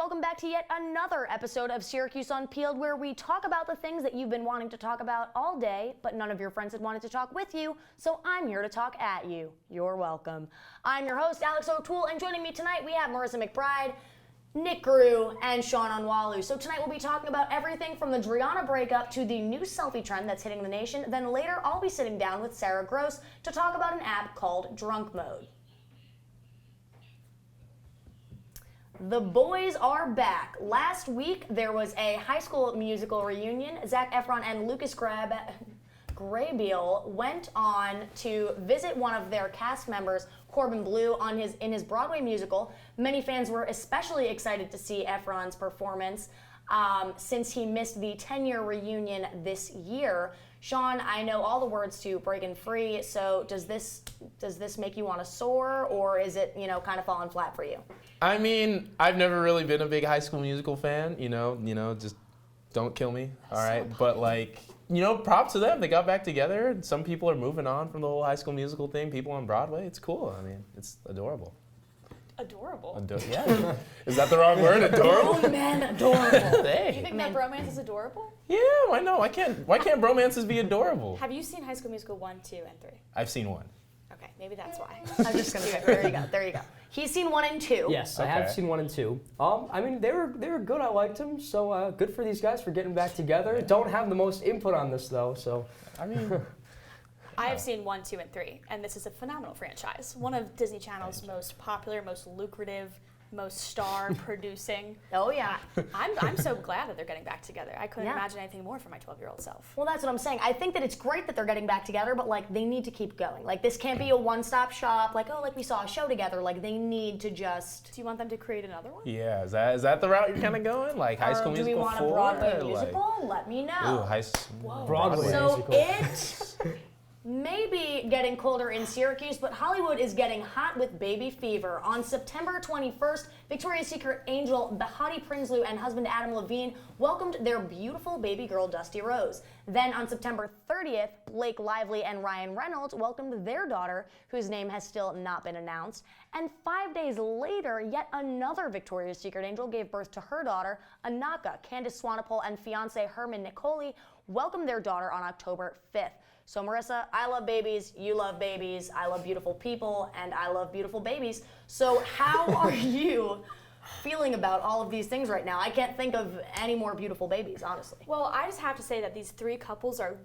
welcome back to yet another episode of Syracuse Unpeeled, where we talk about the things that you've been wanting to talk about all day, but none of your friends had wanted to talk with you, so I'm here to talk at you. You're welcome. I'm your host, Alex O'Toole, and joining me tonight we have Marissa McBride, Nick Grew, and Sean Onwualu. So tonight we'll be talking about everything from the Driana breakup to the new selfie trend that's hitting the nation. Then later I'll be sitting down with Sarah Gross to talk about an app called Drunk Mode. The boys are back. Last week, there was a High School Musical reunion. Zac Efron and Lucas Grabeel went on to visit one of their cast members, Corbin Bleu, in his Broadway musical. Many fans were especially excited to see Efron's performance since he missed the 10-year reunion this year. Sean, I know all the words to Breakin' Free, so does this make you want to soar, or is it, kind of falling flat for you? I mean, I've never really been a big High School Musical fan, just don't kill me, all right? But props to them. They got back together. Some people are moving on from the whole High School Musical thing. People on Broadway, it's cool. I mean, it's adorable. Adorable? Yeah. Is that the wrong word? Adorable? Oh, man, adorable. Hey. You think that bromance is adorable? Yeah, why not? Why can't bromances be adorable? Have you seen High School Musical 1, 2, and 3? I've seen one. Okay, maybe that's why. I'm just going to say, there you go. He's seen 1 and 2. Yes, okay. I have seen 1 and 2. I mean, they were good. I liked them. So good for these guys for getting back together. Yeah. Don't have the most input on this though. So I mean, I have seen 1, 2, and 3, and this is a phenomenal franchise. One of Disney Channel's most popular, most lucrative, most star-producing. Oh yeah. I'm so glad that they're getting back together. I couldn't imagine anything more for my 12-year-old self. Well, that's what I'm saying. I think that it's great that they're getting back together, but they need to keep going. This can't be a one-stop shop. We saw a show together. They need to just. Do you want them to create another one? Yeah. Is that the route you're kind of going? High School Musical 4? Do we want a Broadway musical? Let me know. Ooh, Broadway so musical. Maybe getting colder in Syracuse, but Hollywood is getting hot with baby fever. On September 21st, Victoria's Secret angel Behati Prinsloo and husband Adam Levine welcomed their beautiful baby girl Dusty Rose. Then on September 30th, Blake Lively and Ryan Reynolds welcomed their daughter, whose name has still not been announced. And 5 days later, yet another Victoria's Secret angel gave birth to her daughter, Anaka. Candace Swanepoel and fiance Herman Nicoli welcomed their daughter on October 5th. So Marissa, I love babies, you love babies, I love beautiful people, and I love beautiful babies. So how are you feeling about all of these things right now? I can't think of any more beautiful babies, honestly. Well, I just have to say that these 3 couples are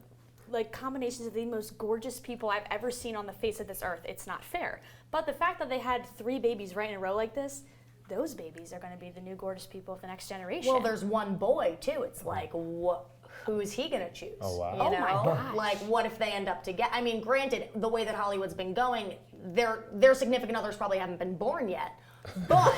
combinations of the most gorgeous people I've ever seen on the face of this earth. It's not fair. But the fact that they had 3 babies right in a row like this, those babies are going to be the new gorgeous people of the next generation. Well, there's one boy, too. It's who's he going to choose? Oh, wow. Oh, my gosh. What if they end up together? I mean, granted, the way that Hollywood's been going, their significant others probably haven't been born yet. But,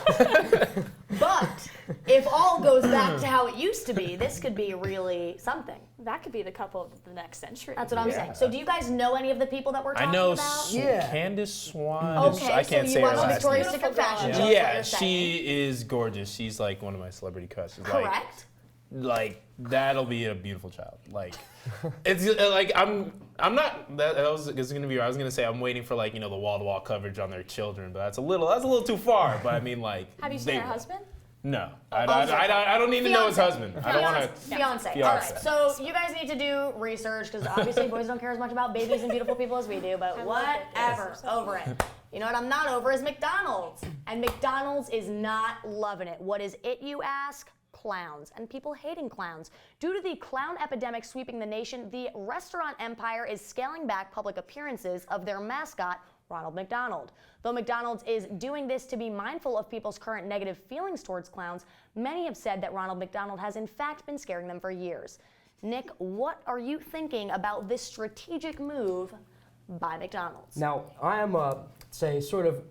if all goes back to how it used to be, this could be really something. That could be the couple of the next century. That's what I'm saying. So do you guys know any of the people that we're talking about? I know Candace Swan. Okay, I can't say her last name. Victoria's Secret fashion show. Yeah, she is gorgeous. She's one of my celebrity crushes. Correct. That'll be a beautiful child. It's I'm not. That was gonna be. I was gonna say I'm waiting for the wall-to-wall coverage on their children, but that's a little too far. But I mean Have you seen her husband? No, I don't need to know his husband. I don't want to. Fiance. All right. So you guys need to do research because obviously boys don't care as much about babies and beautiful people as we do. But whatever, over it. You know what I'm not over is McDonald's, and McDonald's is not loving it. What is it, you ask? Clowns and people hating clowns. Due to the clown epidemic sweeping the nation, the restaurant empire is scaling back public appearances of their mascot, Ronald McDonald. Though McDonald's is doing this to be mindful of people's current negative feelings towards clowns, many have said that Ronald McDonald has in fact been scaring them for years. Nick, what are you thinking about this strategic move by McDonald's? Now, I am sort of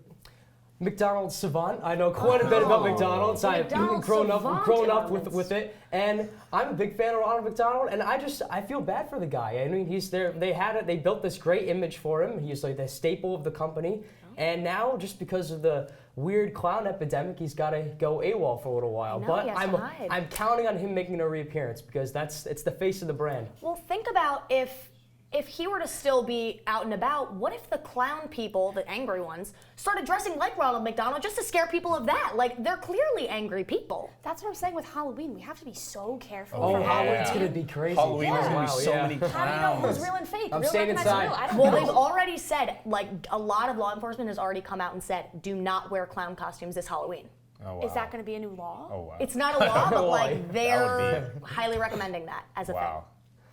McDonald's savant. I know quite a bit about McDonald's. I've grown up with it, and I'm a big fan of Ronald McDonald. And I feel bad for the guy. I mean, he's there. They built this great image for him. He's the staple of the company, and now just because of the weird clown epidemic, he's got to go AWOL for a little while. But I'm counting on him making a reappearance because it's the face of the brand. Well, think about if if he were to still be out and about, what if the clown people, the angry ones, started dressing like Ronald McDonald just to scare people of that? Like, they're clearly angry people. That's what I'm saying with Halloween. We have to be so careful. Oh, for Halloween's gonna be crazy. Halloween is gonna be so many How do you know clowns. who's real and fake? I'm real staying recognizes inside. real. I don't Well, know. they've already said, like, a lot of law enforcement has already come out and said, do not wear clown costumes this Halloween. Oh, wow. Is that going to be a new law? Oh, wow. It's not a law, but like That they're would highly recommending that as a Wow.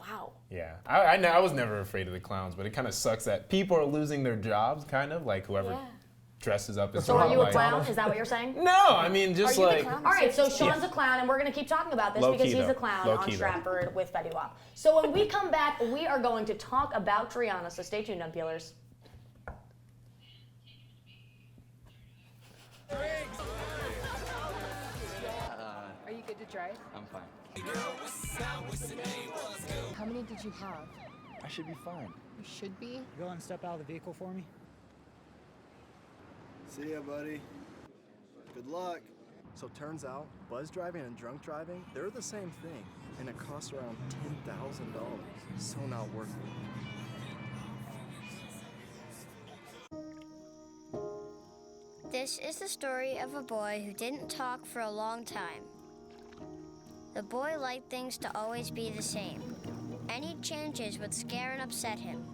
Wow. Yeah, I was never afraid of the clowns, but it kind of sucks that people are losing their jobs, kind of, like whoever Yeah. dresses up as thing. So are you a like, clown? Is that what you're saying? No, I mean, just Are you the like, clown? All right, so Seriously? Sean's a clown, and we're going to keep talking about this Low because key, he's though. a clown Low on key, though. Stratford with Fetty Wap. So when we come back, we are going to talk about Triana, so stay tuned, Unpeelers. Are you good to drive? I'm fine. How many did you have? I should be fine. You should be. Go and step out of the vehicle for me. See ya, buddy. Good luck. So turns out, buzz driving and drunk driving, they're the same thing, and it costs around $10,000. So not worth it. This is the story of a boy who didn't talk for a long time. The boy liked things to always be the same. Any changes would scare and upset him.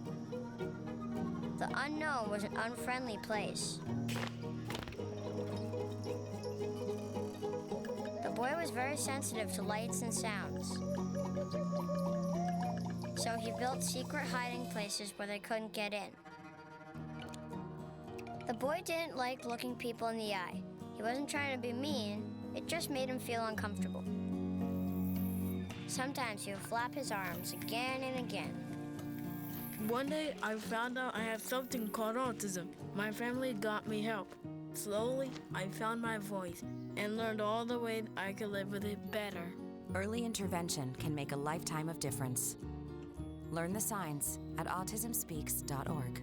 The unknown was an unfriendly place. The boy was very sensitive to lights and sounds. So he built secret hiding places where they couldn't get in. The boy didn't like looking people in the eye. He wasn't trying to be mean, it just made him feel uncomfortable. Sometimes he would flap his arms again and again. One day, I found out I have something called autism. My family got me help. Slowly, I found my voice and learned all the ways I could live with it better. Early intervention can make a lifetime of difference. Learn the signs at autismspeaks.org.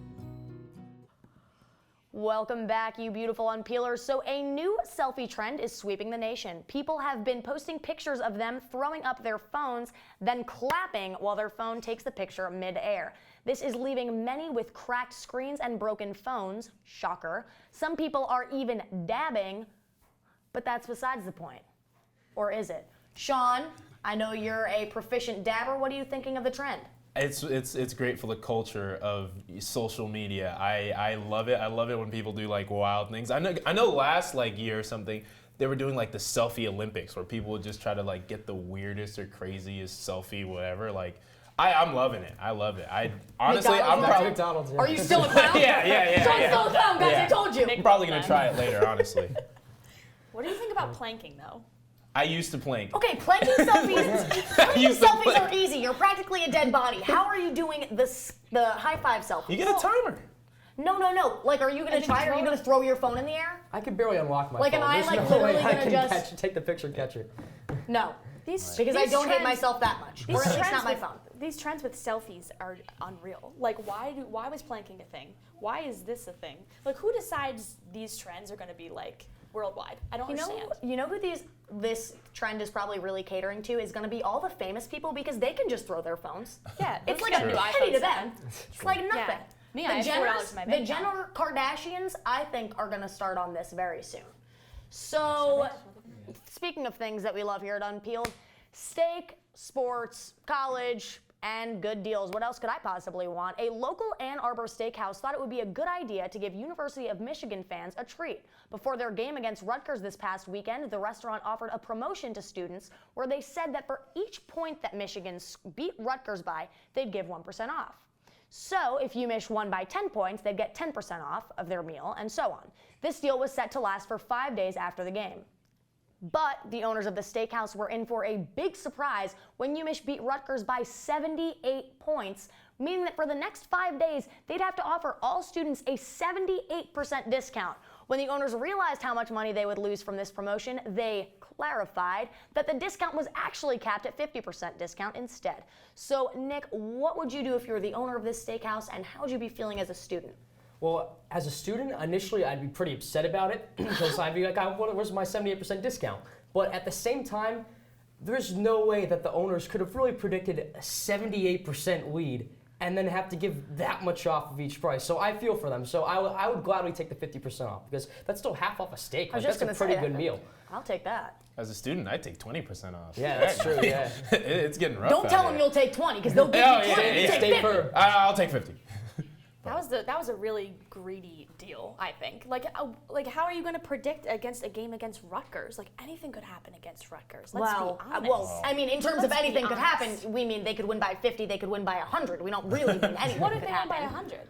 Welcome back, you beautiful unpeelers. So a new selfie trend is sweeping the nation. People have been posting pictures of them throwing up their phones, then clapping while their phone takes the picture mid-air. This is leaving many with cracked screens and broken phones. Shocker. Some people are even dabbing, but that's besides the point. Or is it? Sean, I know you're a proficient dabber. What are you thinking of the trend? It's great for the culture of social media. I love it. I love it when people do like wild things. I know last like year or something, they were doing like the selfie Olympics where people would just try to like get the weirdest or craziest selfie, whatever. Like, I'm loving it. I love it. I honestly, I'm probably McDonald's. Yeah. Are you still a clown? yeah. Sean's still a clown, guys. I told you. I'm probably gonna try it later, honestly. What do you think about planking, though? I used to plank. Okay, planking selfies. used to Selfies plank. are easy. You're practically a dead body. How are you doing the high five selfie? You get a timer. No. Like, are you gonna try it? Are you gonna throw your phone in the air? I can barely unlock my Like, phone. am I, There's like, no way literally I gonna can just- take the picture and catch it. No, These because I these don't hate trends- myself that much, or at least not my phone. These trends with selfies are unreal. Like, why was planking a thing? Why is this a thing? Like, who decides these trends are going to be like worldwide? I don't understand. You know who this trend is probably really catering to is going to be all the famous people because they can just throw their phones. Yeah, It's those like got a new penny to iPhones them. now. It's like nothing. Yeah. Me, I have $4 in my The bank account. Jenner Kardashians, I think, are going to start on this very soon. So, speaking of things that we love here at Unpeeled, steak, sports, college, and good deals. What else could I possibly want? A local Ann Arbor steakhouse thought it would be a good idea to give University of Michigan fans a treat. Before their game against Rutgers this past weekend, the restaurant offered a promotion to students where they said that for each point that Michigan beat Rutgers by, they'd give 1% off. So if UMich won by 10 points, they'd get 10% off of their meal, and so on. This deal was set to last for 5 days after the game. But the owners of the steakhouse were in for a big surprise when UMich beat Rutgers by 78 points, meaning that for the next 5 days, they'd have to offer all students a 78% discount. When the owners realized how much money they would lose from this promotion, they clarified that the discount was actually capped at 50% discount instead. So, Nick, what would you do if you were the owner of this steakhouse, and how would you be feeling as a student? Well, as a student, initially I'd be pretty upset about it because I'd be like, where's my 78% discount? But at the same time, there's no way that the owners could have really predicted a 78% lead and then have to give that much off of each price. So I feel for them. So I would gladly take the 50% off because that's still half off a steak. Like, that's a pretty good meal. I'll take that. As a student, I take 20% off. Yeah, that's true. Yeah, it's getting rough. Don't tell them you'll take 20 because they'll give you 20. You take 50. I'll take 50. That was a really greedy deal, I think. Like how are you going to predict against a game against Rutgers? Like anything could happen against Rutgers. Let's be honest. Well, I mean, in terms of anything could happen, we mean they could win by 50, they could win by 100. We don't really mean anything. What if could they happen. win by 100?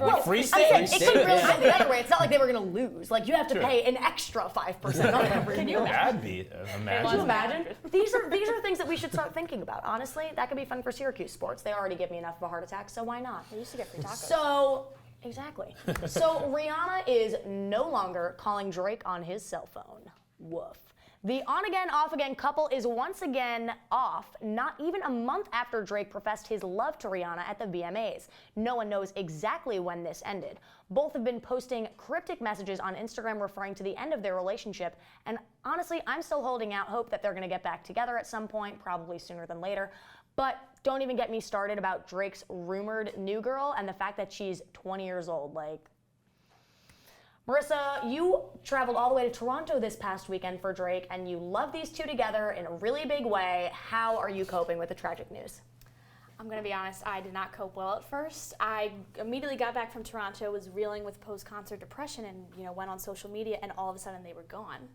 Well, free steak. It could really go the other way. It's not like they were going to lose. Like, you have to pay an extra 5% on every meal. That'd be Could you imagine? These are things that we should start thinking about. Honestly, that could be fun for Syracuse sports. They already give me enough of a heart attack, so why not? They used to get free tacos. So, exactly. So, Rihanna is no longer calling Drake on his cell phone. Woof. The on-again, off-again couple is once again off, not even a month after Drake professed his love to Rihanna at the VMAs. No one knows exactly when this ended. Both have been posting cryptic messages on Instagram referring to the end of their relationship, and honestly, I'm still holding out hope that they're going to get back together at some point, probably sooner than later. But don't even get me started about Drake's rumored new girl and the fact that she's 20 years old. Like, Marissa, you traveled all the way to Toronto this past weekend for Drake, and you love these two together in a really big way. How are you coping with the tragic news? I'm going to be honest, I did not cope well at first. I immediately got back from Toronto, was reeling with post-concert depression, and went on social media, and all of a sudden they were gone.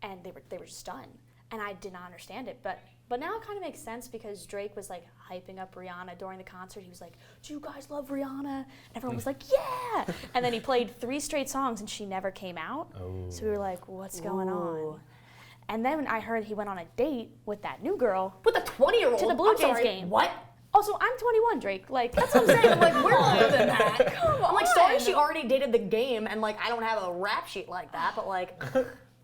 And they were just done. And I did not understand it. But now it kind of makes sense because Drake was like hyping up Rihanna during the concert. He was like, "Do you guys love Rihanna?" And everyone was like, "Yeah!" And then he played 3 straight songs and she never came out. Oh. So we were like, what's going on? And then I heard he went on a date with that new girl. With a 20-year-old? To the Blue Jays game. What? Also, I'm 21, Drake. Like, that's what I'm saying. I'm like, we're older than that. Come on. I'm like, sorry she already dated the game, and like, I don't have a rap sheet like that, but like.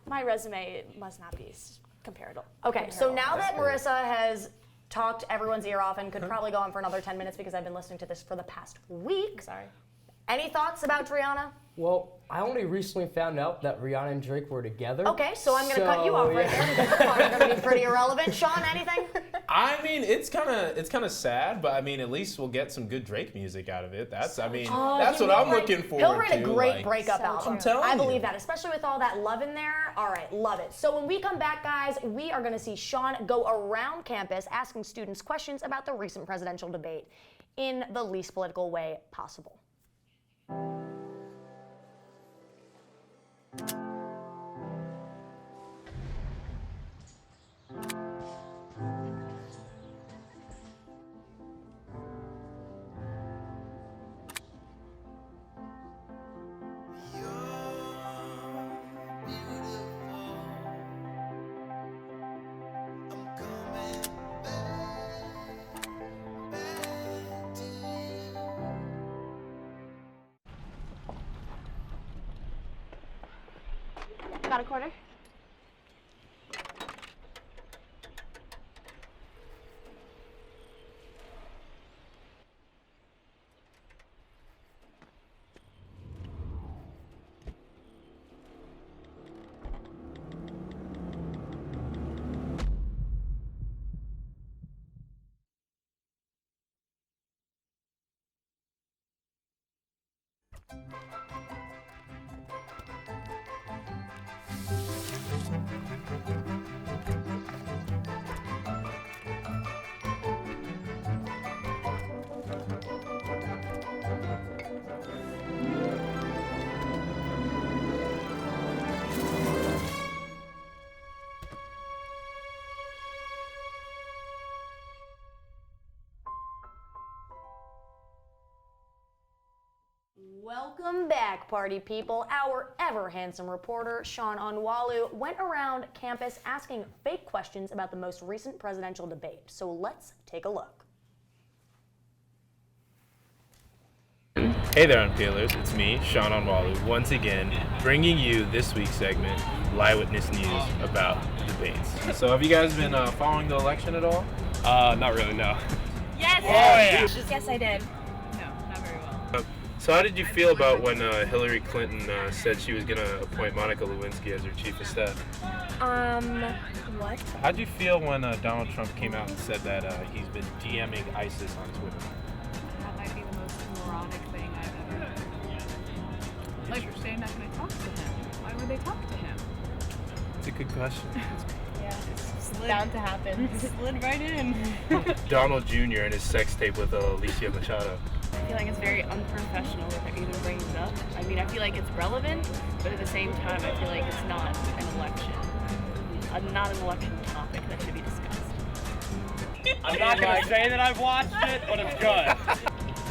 My resume must not be comparable. Okay, so now that Marissa has talked everyone's ear off and could probably go on for another 10 minutes because I've been listening to this for the past week. Sorry. Any thoughts about Rihanna? Well, I only recently found out that Rihanna and Drake were together. Okay, so I'm going to cut you off right there because the part's going to be pretty irrelevant. Sean, anything? I mean, it's kind of sad, but I mean, at least we'll get some good Drake music out of it. That's what I'm looking forward to. He'll write a great breakup album. I'm telling you. I believe that, especially with all that love in there. All right, love it. So when we come back, guys, we are going to see Sean go around campus asking students questions about the recent presidential debate in the least political way possible. Got a quarter? Welcome back, party people. Our ever handsome reporter, Sean Onwualu, went around campus asking fake questions about the most recent presidential debate. So let's take a look. Hey there, Unpeelers. It's me, Sean Onwualu, once again bringing you this week's segment, Live Witness News about debates. So have you guys been following the election at all? Not really, no. Yes! Oh, yeah. Yes, I did. No, not very well. So how did you feel about when Hillary Clinton said she was going to appoint Monica Lewinsky as her chief of staff? What? How did you feel when Donald Trump came out and said that he's been DMing ISIS on Twitter? Like, they're not going to talk to him. Why would they talk to him? It's a good question. Yeah, it's bound to happen. Slid right in. Donald Jr. and his sex tape with Alicia Machado. I feel like it's very unprofessional that they're even bringing it up. I mean, I feel like it's relevant, but at the same time, I feel like it's not an election. Not an election topic that should be discussed. I'm not going to say that I've watched it, but it's good.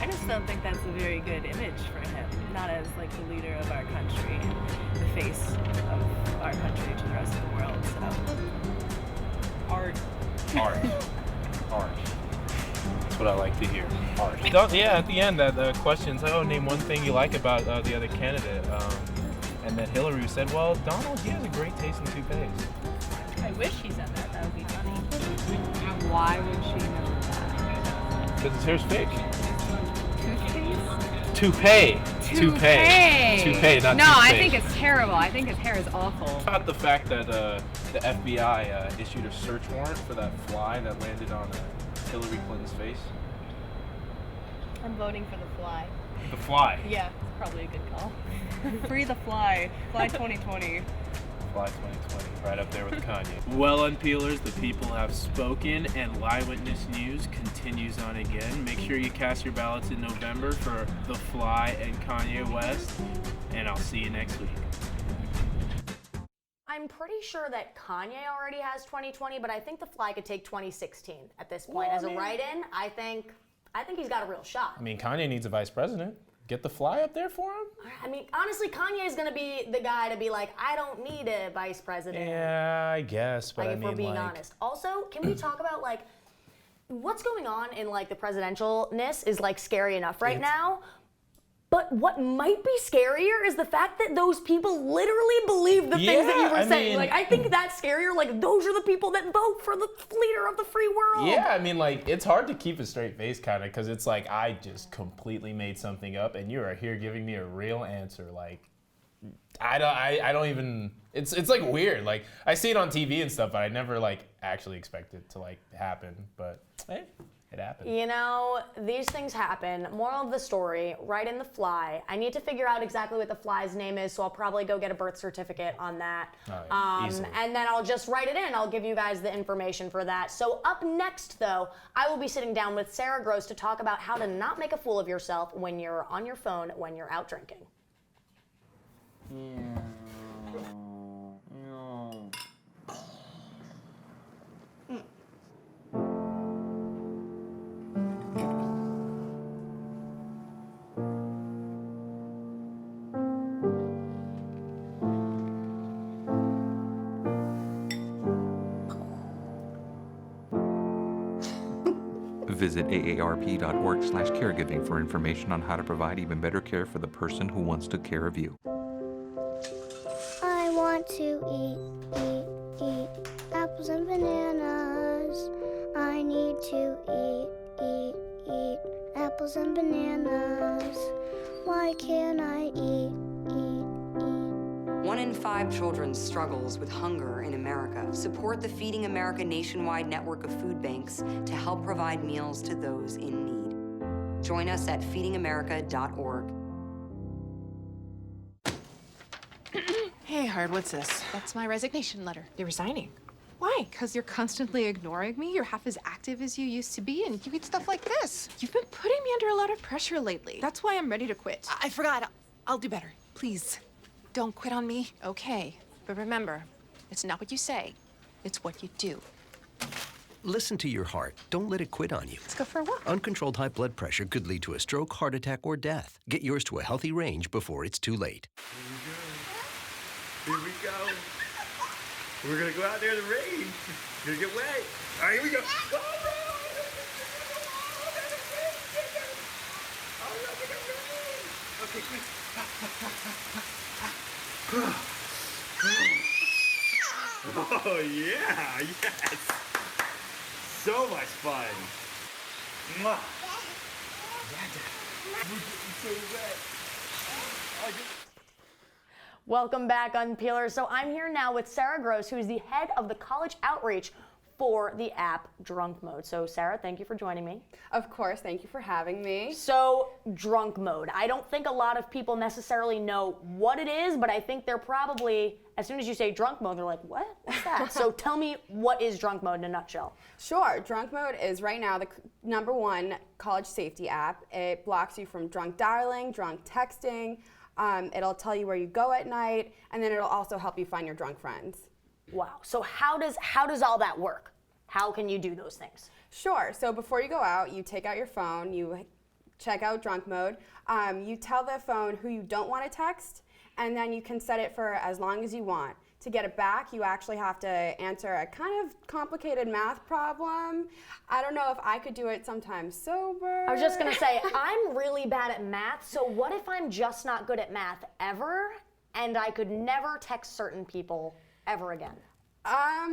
I just don't think that's a very good image for him. Not as like the leader of our country and the face of our country to the rest of the world. So, Art. That's what I like to hear. Art. Yeah, at the end, that question's like, name one thing you like about the other candidate. And then Hillary said, well, Donald, he has a great taste in toupees. I wish he said that. That would be funny. Why would she know that? Because his hair's fake. Toothpaste? Toupee, not No, toothpaste. I think it's terrible. I think his hair is awful. About the fact that the FBI issued a search warrant for that fly that landed on Hillary Clinton's face. I'm voting for the fly. The fly. Yeah, it's probably a good call. Free the fly. Fly 2020. Fly 2020, right up there with Kanye. Well, Unpeelers, the people have spoken, and Live Witness News continues on again. Make sure you cast your ballots in November for The Fly and Kanye West, and I'll see you next week. I'm pretty sure that Kanye already has 2020, but I think The Fly could take 2016 at this point. As a write-in, I think he's got a real shot. I mean, Kanye needs a vice president. Get The Fly up there for him? I mean, honestly, Kanye is going to be the guy to be like, I don't need a vice president. Yeah, I guess, but like, I if mean, we're being honest. Also, can we talk about, like, what's going on in, like, the presidentialness is, like, scary enough right now. But what might be scarier is the fact that those people literally believe the things that you were saying. mean, like, I think that's scarier. Like, those are the people that vote for the leader of the free world. Yeah, I mean, like, it's hard to keep a straight face, kind of, because it's like, I just completely made something up, and you are here giving me a real answer. Like, I don't even, it's like weird. Like, I see it on TV and stuff, but I never, like, actually expect it to, like, happen. But, hey. It happened. You know, these things happen. Moral of the story, write in The Fly. I need to figure out exactly what the fly's name is, so I'll probably go get a birth certificate on that. Oh, yeah. Easily. And then I'll just write it in. I'll give you guys the information for that. So up next, though, I will be sitting down with Sarah Gross to talk about how to not make a fool of yourself when you're on your phone when you're out drinking. Visit aarp.org/caregiving for information on how to provide even better care for the person who wants to care of you. I want to eat apples and bananas. I need to eat apples and bananas. Why can't I eat? 1 in 5 children struggles with hunger in America. Support the Feeding America nationwide network of food banks to help provide meals to those in need. Join us at feedingamerica.org. Hey, Hard, what's this? That's my resignation letter. You're resigning? Why? Because you're constantly ignoring me. You're half as active as you used to be, and you get stuff like this. You've been putting me under a lot of pressure lately. That's why I'm ready to quit. I forgot. I'll do better. Please, don't quit on me. Okay. But remember, it's not what you say. It's what you do. Listen to your heart. Don't let it quit on you. Let's go for a walk. Uncontrolled high blood pressure could lead to a stroke, heart attack, or death. Get yours to a healthy range before it's too late. Here we go. We're gonna go out there in the rain. Gonna get wet. All right, here we go. Okay, quick. Oh yeah, yes. So much fun. Mwah. We're getting so wet. Welcome back, Unpeelers. So I'm here now with Sarah Gross, who is the head of the college outreach for the app Drunk Mode. So Sarah, thank you for joining me. Of course, thank you for having me. So Drunk Mode, I don't think a lot of people necessarily know what it is, but I think they're probably, as soon as you say Drunk Mode, they're like, what? What's that? So tell me, what is Drunk Mode in a nutshell? Sure, Drunk Mode is right now the #1 college safety app. It blocks you from drunk dialing, drunk texting. It'll tell you where you go at night, and then it'll also help you find your drunk friends. Wow. So how does all that work? How can you do those things? Sure. So before you go out, you take out your phone, you check out Drunk Mode. You tell the phone who you don't want to text, and then you can set it for as long as you want. To get it back, you actually have to answer a kind of complicated math problem. I don't know if I could do it sometimes sober. I was just gonna say, I'm really bad at math, so what if I'm just not good at math ever, and I could never text certain people ever again?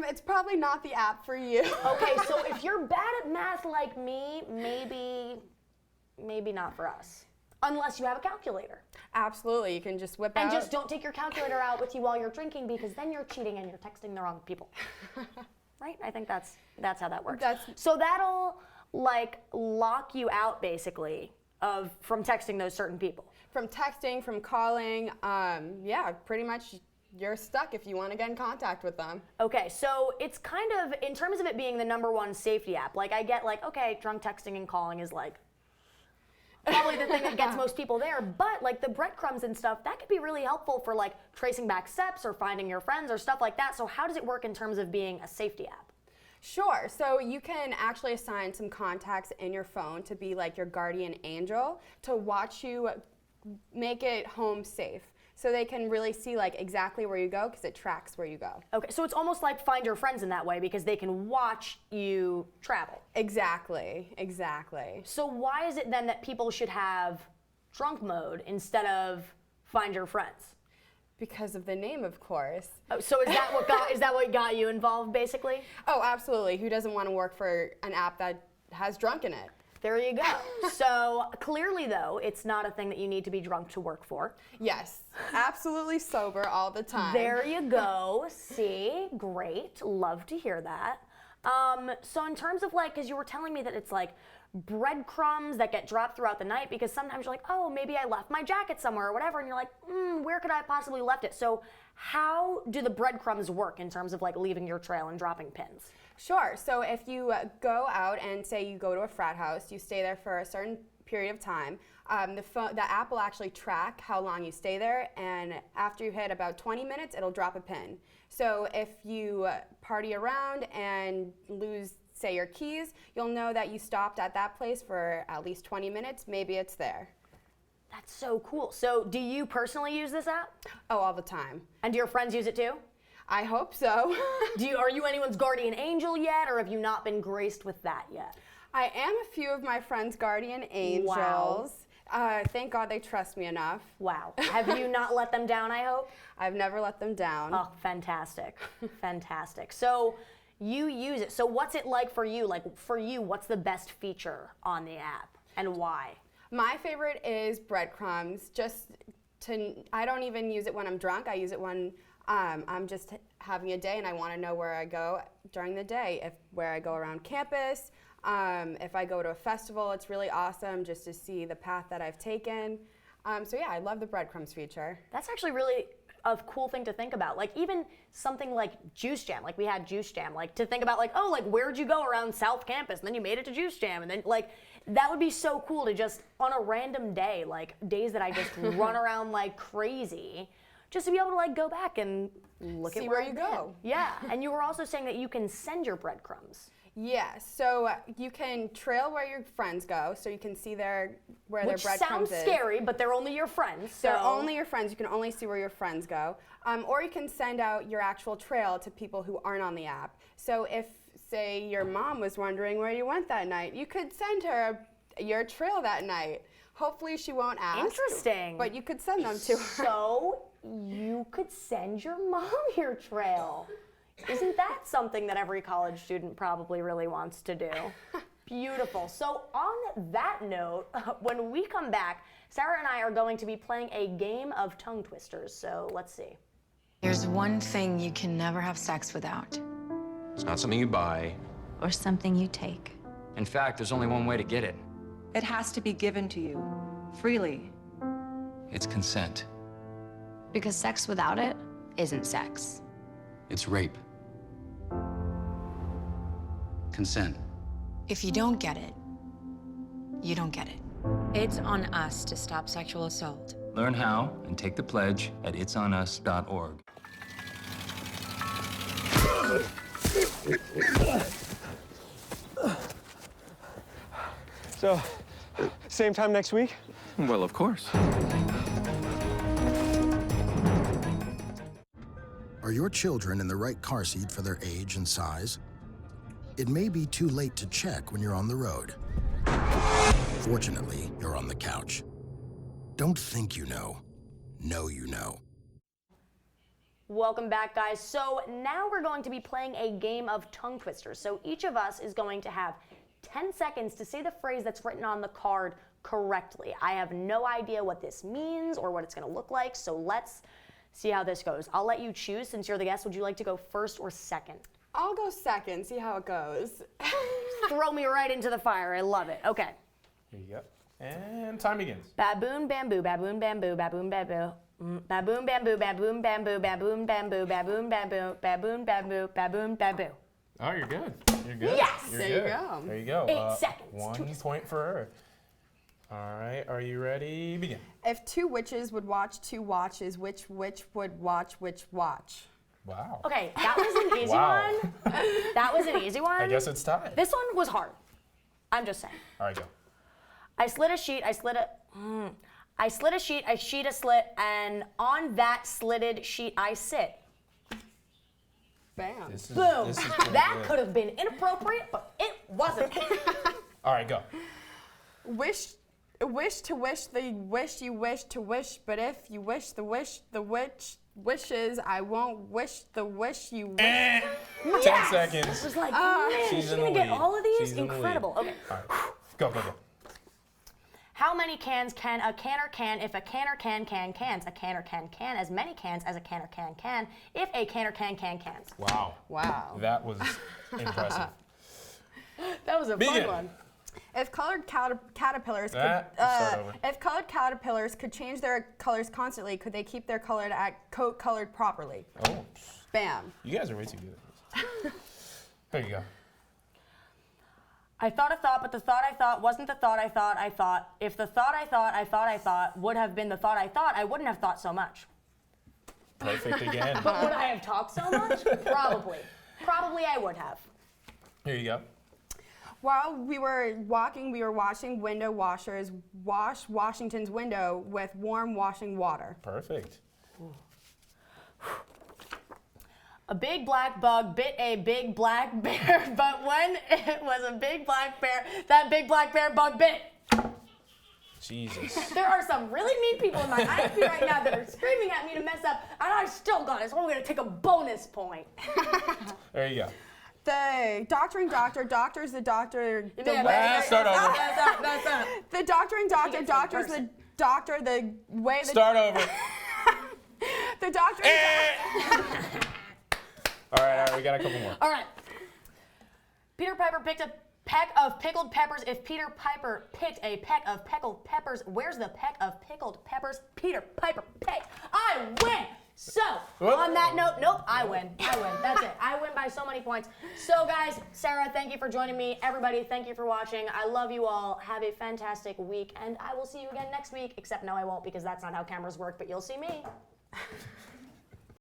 It's probably not the app for you. Okay, so if you're bad at math like me, maybe not for us. Unless you have a calculator. Absolutely, you can just whip out. And just don't take your calculator out with you while you're drinking, because then you're cheating and you're texting the wrong people. Right? I think that's how that works. So that'll like lock you out basically from texting those certain people. From texting, from calling, yeah, pretty much you're stuck if you want to get in contact with them. Okay, so it's kind of, in terms of it being the #1 safety app, like I get like, okay, drunk texting and calling is like probably the thing that gets most people there, but like the breadcrumbs and stuff, that could be really helpful for like tracing back steps or finding your friends or stuff like that. So how does it work in terms of being a safety app? Sure, so you can actually assign some contacts in your phone to be like your guardian angel to watch you make it home safe. So they can really see like exactly where you go because it tracks where you go. Okay, so it's almost like Find Your Friends in that way because they can watch you travel. Exactly, exactly. So why is it then that people should have Drunk Mode instead of Find Your Friends? Because of the name, of course. Oh, so is that what got you involved basically? Oh, absolutely. Who doesn't want to work for an app that has drunk in it? There you go. So clearly, though, it's not a thing that you need to be drunk to work for. Yes, absolutely sober all the time. There you go. See, great. Love to hear that. So in terms of like, because you were telling me that it's like breadcrumbs that get dropped throughout the night, because sometimes you're like, oh, maybe I left my jacket somewhere or whatever, and you're like, where could I have possibly left it? So how do the breadcrumbs work in terms of like leaving your trail and dropping pins? Sure. So if you go out and say you go to a frat house, you stay there for a certain period of time, the app will actually track how long you stay there, and after you hit about 20 minutes, it'll drop a pin. So if you party around and lose, say, your keys, you'll know that you stopped at that place for at least 20 minutes. Maybe it's there. That's so cool. So do you personally use this app? Oh, all the time. And do your friends use it too? I hope so. Are you anyone's guardian angel yet, or have you not been graced with that yet? I am a few of my friends' guardian angels. Wow. Thank God they trust me enough. Wow. Have you not let them down, I hope? I've never let them down. Oh, fantastic. Fantastic. So you use it. So what's it like for you? Like for you, what's the best feature on the app and why? My favorite is breadcrumbs. I don't even use it when I'm drunk. I use it when I'm just having a day and I want to know where I go during the day, where I go around campus, if I go to a festival. It's really awesome just to see the path that I've taken. So yeah, I love the breadcrumbs feature. That's actually really a cool thing to think about. Like even something like Juice Jam, like we had Juice Jam, like to think about like, oh, like where'd you go around South Campus? And then you made it to Juice Jam. And then like, that would be so cool to just on a random day, like days that I just run around like crazy, just to be able to like go back and look at where you go. Yeah, and you were also saying that you can send your breadcrumbs. Yeah, so you can trail where your friends go, so you can see where their breadcrumbs is. Which sounds scary, but they're only your friends. So. They're only your friends. You can only see where your friends go. Or you can send out your actual trail to people who aren't on the app. So if, say, your mom was wondering where you went that night, you could send her your trail that night. Hopefully she won't ask. Interesting. But you could send them to her. So you could send your mom your trail. Isn't that something that every college student probably really wants to do? Beautiful. So on that note, when we come back, Sarah and I are going to be playing a game of tongue twisters. So let's see. There's one thing you can never have sex without. It's not something you buy. Or something you take. In fact, there's only one way to get it. It has to be given to you, freely. It's consent. Because sex without it isn't sex. It's rape. Consent. If you don't get it, you don't get it. It's on us to stop sexual assault. Learn how and take the pledge at itsonus.org. So, same time next week? Well, of course. Are your children in the right car seat for their age and size? It may be too late to check when you're on the road. Fortunately, you're on the couch. Don't think you know. Know you know. Welcome back, guys. So now we're going to be playing a game of tongue twisters. So each of us is going to have 10 seconds to say the phrase that's written on the card correctly. I have no idea what this means or what it's going to look like, so let's see how this goes. I'll let you choose since you're the guest. Would you like to go first or second? I'll go second, see how it goes. Throw me right into the fire. I love it. Okay. Here you go. And time begins. Baboon, bamboo, baboon, bamboo, baboon, bamboo. Baboon, bamboo, baboon, bamboo, baboon, bamboo, baboon, bamboo, baboon, bamboo, baboon, bamboo. Oh, you're good. You're good. Yes. You're There you good. go. There you go. 8 seconds. 1 point for her. All right. Are you ready? Begin. If two witches would watch two watches, which witch would watch which watch? Wow. Okay, that was an easy Wow. one. That was an easy one. I guess it's tied. This one was hard. I'm just saying. All right, go. I slid a sheet, I slid a sheet, I sheet a slit, and on that slitted sheet I sit. Bam. Boom. This is pretty That good. could have been inappropriate, but it wasn't. All right, go. Wish to wish the wish you wish to wish, but if you wish the witch wishes, I won't wish the wish you wish. 10 seconds. I was like, man, she's in gonna the get lead. all of these? She's in the lead. Incredible. Okay. All right. Go, go, go. How many cans can a canner can if a canner can cans? A canner can as many cans as a canner can if a canner can cans. Wow. Wow. That was impressive. That was a Begin. fun one. If colored caterpillars Start over. if colored caterpillars could change their colors constantly, could they keep their color coat colored properly? Oh. Bam. You guys are way too good at this. There you go. I thought, but the thought I thought wasn't the thought I thought. If the thought I thought would have been the thought I wouldn't have thought so much. Perfect again. But would I have talked so much? Probably. Probably I would have. Here you go. While we were walking, we were watching window washers wash Washington's window with warm washing water. Perfect. A big black bug bit a big black bear, but when it was a big black bear, that big black bear bug bit. Jesus. There are some really mean people in my ISP right now that are screaming at me to mess up, and I still got it, so I'm gonna take a bonus point. There you go. The doctor's the doctor. Start over. The doctor's the doctor, the way the... Start over. The doctor... All right, we got a couple more. All right. Peter Piper picked a peck of pickled peppers. If Peter Piper picked a peck of pickled peppers, where's the peck of pickled peppers Peter Piper picked? I win! So, on that note, nope, I win. That's it. I win by so many points. So, guys, Sarah, thank you for joining me. Everybody, thank you for watching. I love you all. Have a fantastic week, and I will see you again next week. Except, no, I won't, because that's not how cameras work, but you'll see me.